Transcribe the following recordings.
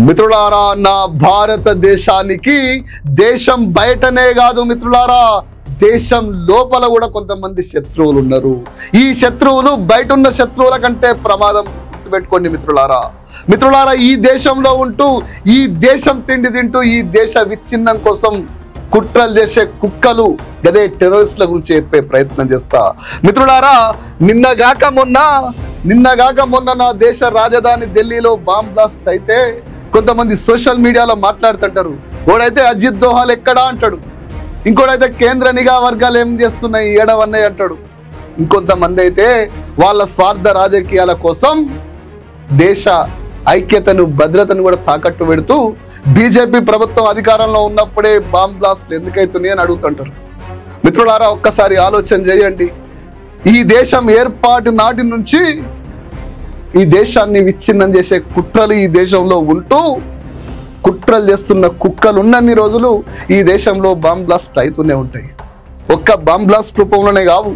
మిత్రులారా, నా భారతదేశానికి దేశం బయటనే కాదు మిత్రులారా, దేశం లోపల కూడా కొంతమంది శత్రువులు ఉన్నారు. ఈ శత్రువులు బయట ఉన్న శత్రువుల కంటే ప్రమాదం. గుర్తుపెట్టుకోండి మిత్రులారా, ఈ దేశంలో ఉంటూ ఈ దేశం తిండి తింటూ ఈ దేశ విచ్ఛిన్నం కోసం కుట్రలు చేసే కుక్కలు అదే టెర్రరిస్టుల గురించి చెప్పే ప్రయత్నం చేస్తా. మిత్రులారా, నిన్నగాక మొన్న నా దేశ రాజధాని ఢిల్లీలో బాంబ్ బ్లాస్ట్ అయితే కొంతమంది సోషల్ మీడియాలో మాట్లాడుతుంటారు. ఓడైతే అజిత్ దోహాల్ ఎక్కడా అంటాడు, ఇంకోడైతే కేంద్ర నిఘా వర్గాలు ఏం చేస్తున్నాయి ఏడవన్నాయి అంటాడు. ఇంకొంతమంది అయితే వాళ్ళ స్వార్థ రాజకీయాల కోసం దేశ ఐక్యతను భద్రతను కూడా తాకట్టు పెడుతూ బీజేపీ ప్రభుత్వం అధికారంలో ఉన్నప్పుడే బాంబ్ బ్లాస్ట్లు ఎందుకైతున్నాయి అని అడుగుతుంటారు. మిత్రులారా, ఒక్కసారి ఆలోచన చేయండి. ఈ దేశం ఏర్పాటు నాటి నుంచి ఈ దేశాన్ని విచ్ఛిన్నం చేసే కుట్రలు ఈ దేశంలో ఉంటూ కుట్రలు చేస్తున్న కుక్కలు ఉన్నన్ని రోజులు ఈ దేశంలో బాంబ్ బ్లాస్ట్ అవుతూనే ఉంటాయి. ఒక్క బాంబ్ బ్లాస్ట్ రూపంలోనే కావు,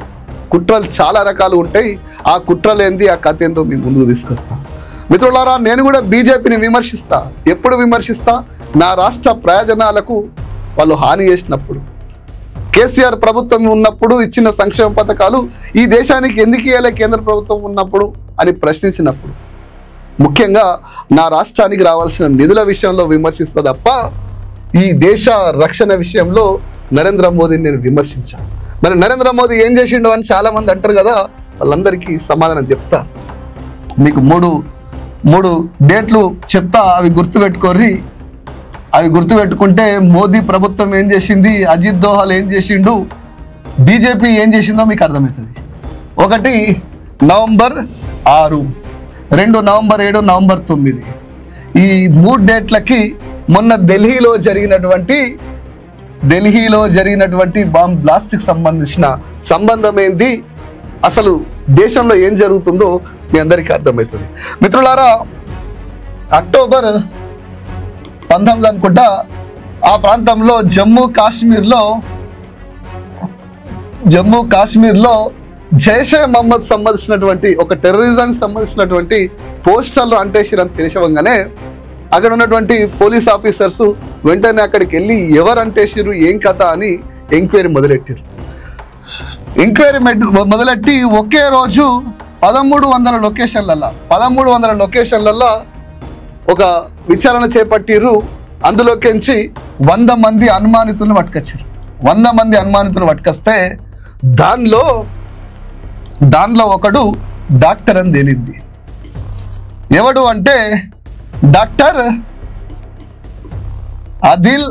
కుట్రలు చాలా రకాలు ఉంటాయి. ఆ కుట్రలు ఏంది, ఆ కథ ఏందో మీ ముందుకు తీసుకొస్తా. మిత్రులారా, నేను కూడా బీజేపీని విమర్శిస్తా. ఎప్పుడు విమర్శిస్తా? నా రాష్ట్ర ప్రయోజనాలకు వాళ్ళు హాని చేసినప్పుడు, కేసీఆర్ ప్రభుత్వం ఉన్నప్పుడు ఇచ్చిన సంక్షేమ పథకాలు ఈ దేశానికి ఎందుకు ఇవ్వలే కేంద్ర ప్రభుత్వం ఉన్నప్పుడు అని ప్రశ్నించినప్పుడు, ముఖ్యంగా నా రాష్ట్రానికి రావాల్సిన నిధుల విషయంలో విమర్శిస్తా తప్ప ఈ దేశ రక్షణ విషయంలో నరేంద్ర మోదీని నేను విమర్శించాను. మరి నరేంద్ర మోదీ ఏం చేసిండు అని చాలా మంది అంటారు కదా, వాళ్ళందరికీ సమాధానం చెప్తా. మీకు మూడు డేట్లు చెప్తా, అవి గుర్తుపెట్టుకోర్రి. అవి గుర్తుపెట్టుకుంటే మోదీ ప్రభుత్వం ఏం చేసింది, అజిత్ దోహాల్ ఏం చేసిండు, బీజేపీ ఏం చేసిందో మీకు అర్థమవుతుంది. 1 నవంబర్ 6, 2 నవంబర్ 7, నవంబర్ 9. ఈ 3 డేట్లకి మొన్న ఢిల్లీలో జరిగినటువంటి బాంబ్ బ్లాస్ట్కి సంబంధించిన సంబంధం ఏంది, అసలు దేశంలో ఏం జరుగుతుందో మీ అందరికీ అర్థమవుతుంది. మిత్రులారా, అక్టోబర్ 19 అనుకుంటా ఆ ప్రాంతంలో జమ్మూ కాశ్మీర్లో జైషే మహమ్మద్ సంబంధించినటువంటి ఒక టెర్రరిజానికి సంబంధించినటువంటి పోస్టర్లు అంటేసిరని తెలిసవంగానే అక్కడ ఉన్నటువంటి పోలీస్ ఆఫీసర్స్ వెంటనే అక్కడికి వెళ్ళి ఎవరు అంటేసిరు, ఏం కథ అని ఎంక్వైరీ మొదలెట్టారు. మొదలెట్టి ఒకే రోజు 1300 లొకేషన్లలో ఒక విచారణ చేపట్టిర్రు. అందులోకించి 100 మంది అనుమానితులను పట్టుకొచ్చారు. 100 మంది అనుమానితులు పట్టుకొస్తే దానిలో ఒకడు డాక్టర్ అని తేలింది. ఎవడు అంటే డాక్టర్ ఆదిల్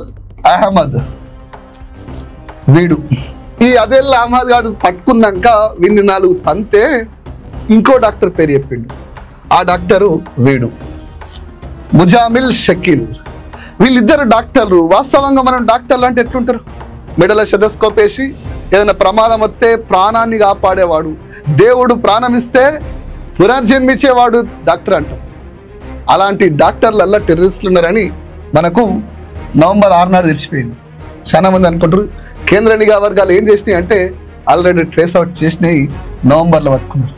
అహ్మద్. వీడు ఈ ఆదిల్ అహ్మద్ గారు పట్టుకున్నాక వీడిని 4 తంతే ఇంకో డాక్టర్ పేరు చెప్పిండు. ఆ డాక్టరు వీడు ముజామిల్ షకీల్. వీళ్ళిద్దరు డాక్టర్లు. వాస్తవంగా మనం డాక్టర్లు అంటే ఎట్లుంటారు? మెడల స్టెథోస్కోప్ వేసి ఏదైనా ప్రమాదం వస్తే ప్రాణాన్ని కాపాడేవాడు, దేవుడు ప్రాణం ఇస్తే పునర్జన్మించేవాడు డాక్టర్ అంటాం. అలాంటి డాక్టర్లల్లా టెర్రరిస్టులు ఉన్నారని మనకు నవంబర్ 6 నాడు తెలిసిపోయింది. చాలా మంది అనుకుంటారు కేంద్ర నిఘా వర్గాలు ఏం చేసినాయి అంటే ఆల్రెడీ ట్రేస్ అవుట్ చేసినాయి. నవంబర్లో పట్టుకున్నారు.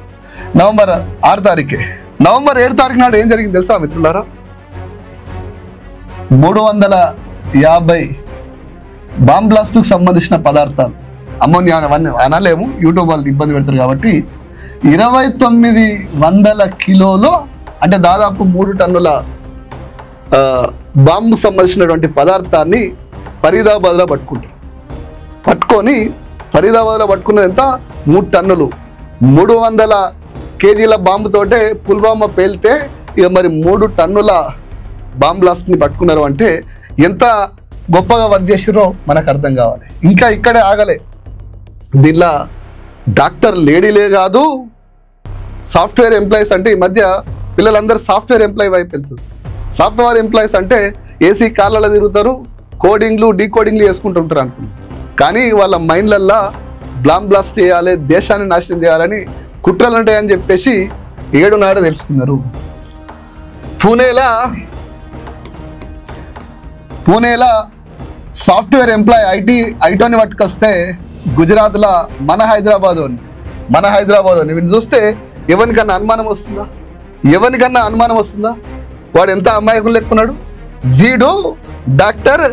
నవంబర్ 6 తారీఖే. నవంబర్ 7 తారీఖు నాడు ఏం జరిగింది తెలుసా మిత్రులారా? 350 బాంబ్ బ్లాస్ట్కు సంబంధించిన పదార్థాలు, అమ్మోనియా అవన్నీ అనలేము, యూట్యూబ్ వాళ్ళు ఇబ్బంది పెడతారు కాబట్టి 2900 కిలోలు అంటే దాదాపు 3 టన్నుల బాంబు సంబంధించినటువంటి పదార్థాన్ని ఫరీదాబాద్లో పట్టుకొని ఫరీదాబాద్లో పట్టుకున్నది ఎంత? 3 టన్నులు. 300 కేజీల బాంబుతోటే పుల్వామా పేలితే ఇక మరి 3 టన్నుల బాంబ్ బ్లాస్ట్ని పట్టుకున్నారు అంటే ఎంత గొప్పగా వర్క్ చేసిరో మనకు అర్థం కావాలి. ఇంకా ఇక్కడే ఆగలే. దీనిలో డాక్టర్ లేడీలే కాదు, సాఫ్ట్వేర్ ఎంప్లాయీస్ అంటే ఈ మధ్య పిల్లలందరూ సాఫ్ట్వేర్ ఎంప్లాయీ వైపు వెళ్తారు. సాఫ్ట్వేర్ ఎంప్లాయీస్ అంటే ఏసీ కార్లలో తిరుగుతారు, కోడింగ్లు డీకోడింగ్లు చేసుకుంటుంటారు అనుకుంటారు. కానీ వాళ్ళ మైండ్లల్లా బాంబ్ బ్లాస్ట్ చేయాలి, దేశాన్ని నాశనం చేయాలని కుట్రలు ఉంటాయని చెప్పేసి 7 నాడు తెలుసుకున్నారు. పూణేలో సాఫ్ట్వేర్ ఎంప్లాయీ ఐటీని పట్టుకొస్తే గుజరాత్లో మన హైదరాబాద్ వీడిని చూస్తే ఎవరికన్నా అనుమానం వస్తుందా? వాడు ఎంత అమాయకులు లెక్కున్నాడు. వీడు డాక్టర్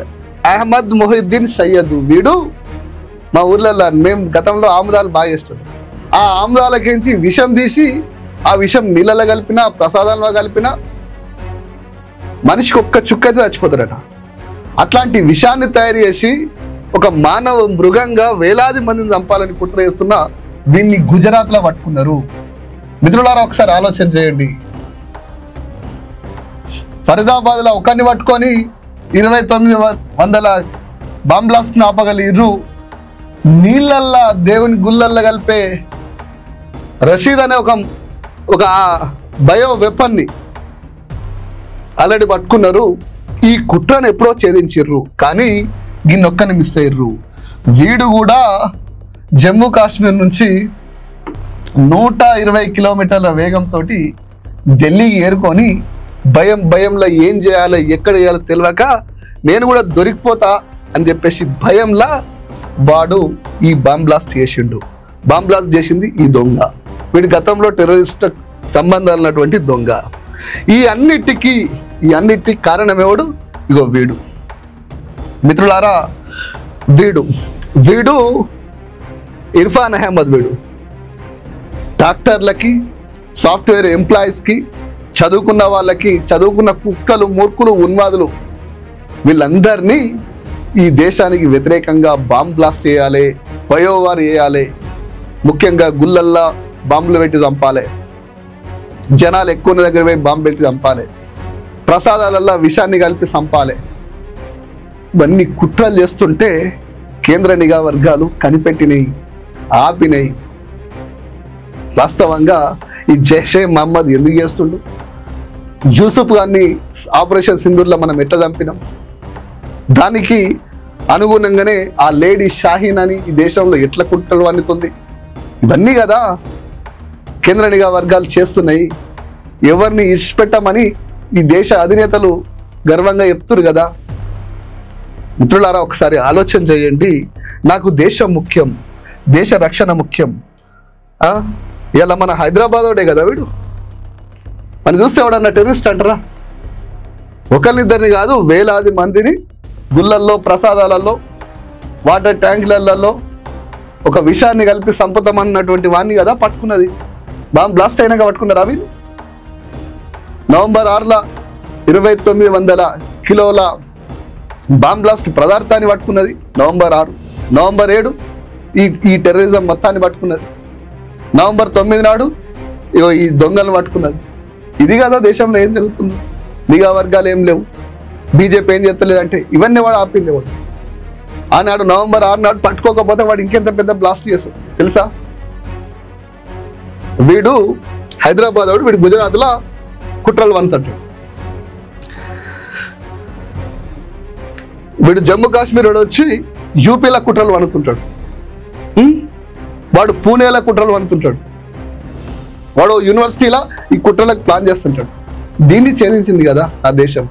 అహ్మద్ మొహిద్దీన్ సయ్యద్. వీడు మా ఊర్లలో మేము గతంలో ఆముదాలు బాగా చేస్తున్నాం. ఆ ఆముదాలకించి విషం తీసి ఆ విషం నీళ్ళలో కలిపిన ప్రసాదంలో కలిపిన మనిషికి ఒక్క చుక్క అయితే చచ్చిపోతాడట. అట్లాంటి విషాన్ని తయారు చేసి ఒక మానవ మృగంగా వేలాది మందిని చంపాలని కుట్ర చేస్తున్న వీళ్ళని గుజరాత్లో పట్టుకున్నారు. మిత్రులారా ఒకసారి ఆలోచన చేయండి. ఫరీదాబాద్లో ఒకరిని పట్టుకొని 2900 బాంబ్ బ్లాస్ట్ని ఆపగలిగిర్రు. నీళ్ళల్లా దేవుని గుళ్ళల్లో కలిపే రషీద్ అనే ఒక బయో వెపన్ని ఆల్రెడీ పట్టుకున్నారు. ఈ కుట్రను ఎప్పుడో ఛేదించిర్రు, కానీ గిన్నొక్కని మిస్ అయ్యారు. వీడు కూడా జమ్మూ కాశ్మీర్ నుంచి 120 కిలోమీటర్ల వేగంతో ఢిల్లీకి ఏరుకొని భయంలో ఏం చేయాలో ఎక్కడ చేయాలో తెలియక నేను కూడా దొరికిపోతా అని చెప్పేసి భయంలా వాడు ఈ బాంబ్ బ్లాస్ట్ చేసిండు. బాంబ్ బ్లాస్ట్ చేసింది ఈ దొంగ. వీడి గతంలో టెర్రరిస్ట్ సంబంధాలు ఉన్నటువంటి దొంగ. ఈ అన్నిటికీ కారణం ఎవడు? ఇగో వీడు. మిత్రులారా వీడు ఇర్ఫాన్ అహ్మద్. వీడు డాక్టర్లకి, సాఫ్ట్వేర్ ఎంప్లాయీస్కి, చదువుకున్న వాళ్ళకి, చదువుకున్న కుక్కలు, మూర్ఖులు, ఉన్మాదులు వీళ్ళందరినీ ఈ దేశానికి వ్యతిరేకంగా బాంబ్ బ్లాస్ట్ చేయాలి, బయోవార్ చేయాలి, ముఖ్యంగా గుళ్ళల్లా బాంబులు పెట్టి చంపాలి, జనాలు ఎక్కువ దగ్గర పోయి బాంబు పెట్టి చంపాలి, ప్రసాదాలల్లో విషాన్ని కలిపి చంపాలి. ఇవన్నీ కుట్రలు చేస్తుంటే కేంద్ర నిఘా వర్గాలు కనిపెట్టినాయి, ఆపినాయి. వాస్తవంగా ఈ జైషే మహమ్మద్ ఎందుకు చేస్తుండు? యూసుఫ్ గారిని ఆపరేషన్ సింధూర్లో మనం ఎట్లా చంపినాం? దానికి అనుగుణంగానే ఆ లేడీ షాహీన్ అని ఈ దేశంలో ఎట్లా కుట్రలు వండుతుంది? ఇవన్నీ కదా కేంద్ర నిఘా వర్గాలు చేస్తున్నాయి. ఎవరిని ఇడిచిపెట్టమని ఈ దేశ అధినేతలు గర్వంగా చెప్తున్నారు కదా. మిత్రులారా ఒకసారి ఆలోచన చేయండి. నాకు దేశం ముఖ్యం, దేశ రక్షణ ముఖ్యం. ఇలా మన హైదరాబాద్ వాడే కదా వీడు. మనం చూస్తే ఎవడన్నా టెర్రరిస్ట్ అంటారా? ఒకరినిద్దరిని కాదు, వేలాది మందిని గుళ్ళల్లో, ప్రసాదాలలో, వాటర్ ట్యాంకులలో ఒక విషాన్ని కలిపి సంపుతామన్నటువంటి వాడిని కదా పట్టుకున్నది. బాంబ్ బ్లాస్ట్ అయినాక పట్టుకున్నారు. వీళ్ళు నవంబర్ 6 2900 కిలోల బాంబ్ బ్లాస్ట్ పదార్థాన్ని పట్టుకున్నది. నవంబర్ 6. నవంబర్ 7 ఈ టెర్రరిజం మొత్తాన్ని పట్టుకున్నది. నవంబర్ 9 నాడు ఈ దొంగలను పట్టుకున్నది. ఇది కదా దేశంలో ఏం జరుగుతుంది? నిఘా వర్గాలు ఏం లేవు, బీజేపీ ఏం చేస్తలేదంటే ఇవన్నీ వాడు ఆపింది. వాడు ఆనాడు నవంబర్ 6 నాడు పట్టుకోకపోతే వాడు ఇంకెంత పెద్ద బ్లాస్ట్ చేస్తాడు తెలుసా? వీడు హైదరాబాద్ వాడు, వీడు గుజరాత్లో కుట్రలు వంతంటాడు. వీడు జమ్మూ కాశ్మీర్ వాడు వచ్చి యూపీలో కుట్రలు వణుతుంటాడు. వాడు పూణేలో కుట్రలు వణుతుంటాడు. వాడు యూనివర్సిటీలో ఈ కుట్రలకు ప్లాన్ చేస్తుంటాడు. దీన్ని ఛేదించింది కదా ఆ దేశం.